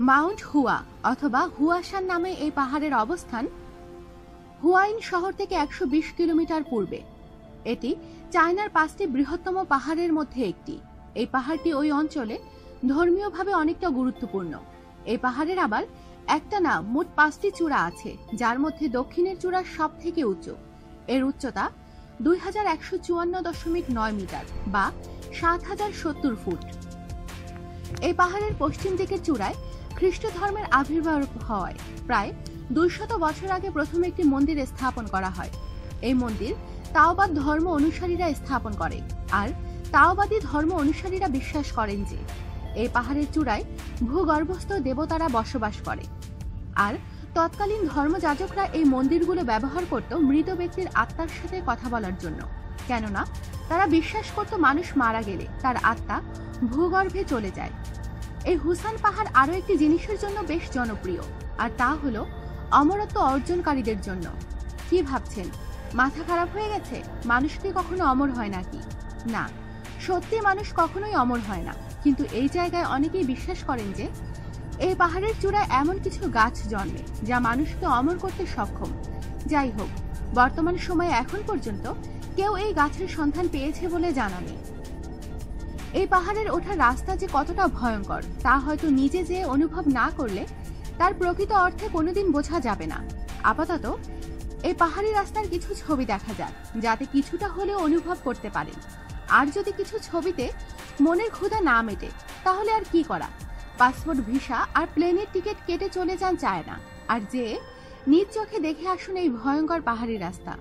Mount হুয়া অথবা Huashan নামে এই পাহাড়ের অবস্থান হুয়াইন শহর থেকে 120 কিলোমিটার পূর্বে। এটি চায়নার 5টি বৃহত্তম পাহাড়ের মধ্যে একটি। এই পাহাড়টি ওই অঞ্চলে ধর্মীয়ভাবে অনেকটা গুরুত্বপূর্ণ। এই পাহাড়ের আবার একটা না মোট 5টি চূড়া আছে, যার মধ্যে দক্ষিণের চূড়া সব থেকে উঁচু। এর উচ্চতা 2154.9 মিটার বা 7070 ফুট। এই পাহাড়ের পশ্চিম দিকের চূড়ায় খ্রিস্ট ধর্মের আবির্ভাব হওয়ায় প্রায় 200 বছর আগে প্রথম একটি মন্দির স্থাপন করা হয়। এই মন্দির তাওবাদ ধর্ম অনুসারীরা স্থাপন করে, আর তাওবাদী ধর্ম অনুসারীরা বিশ্বাস করেন যে এই পাহাড়ের চূড়ায় ভূগর্ভস্থ দেবতারা বসবাস করে, আর তৎকালীন ধর্মযাজকরা এই মন্দিরগুলো ব্যবহার করত মৃত ব্যক্তির আত্মার সাথে কথা বলার জন্য, কেননা তারা বিশ্বাস করত মানুষ মারা গেলে তার আত্মা ভূগর্ভে চলে যায়। এই হুসান পাহাড় আরো একটি জিনিসের জন্য বেশ জনপ্রিয়, আর তা হলো অমরত্ব অর্জনকারীদের জন্য। কি ভাবছেন, মাথা খারাপ হয়ে গেছে? মানুষ কি কখনো অমর হয় নাকি? না, সত্যি মানুষ কখনোই অমর হয় না। কিন্তু এই জায়গায় অনেকেই বিশ্বাস করেন যে এই পাহাড়ের চূড়ায় এমন কিছু গাছ জন্মে যা মানুষকে অমর করতে সক্ষম। যাই হোক, বর্তমান সময়ে এখন পর্যন্ত কেউ এই গাছের সন্ধান পেয়েছে বলে জানা নেই। এই পাহাড়ের ওঠার রাস্তা যে কতটা ভয়ঙ্কর তা হয়তো নিজে যেয়ে অনুভব না করলে তার প্রকৃত অর্থে কোনোদিন বোঝা যাবে না। আপাতত এই পাহাড়ি রাস্তার কিছু ছবি দেখা যাক, যাতে কিছুটা হলেও অনুভব করতে পারেন। আর যদি কিছু ছবিতে মনের ক্ষুধা না মেটে, তাহলে আর কি করা, পাসপোর্ট, ভিসা আর প্লেনের টিকিট কেটে চলে যান চায়না, আর যে নিজ চোখে দেখে আসুন এই ভয়ঙ্কর পাহাড়ি রাস্তা।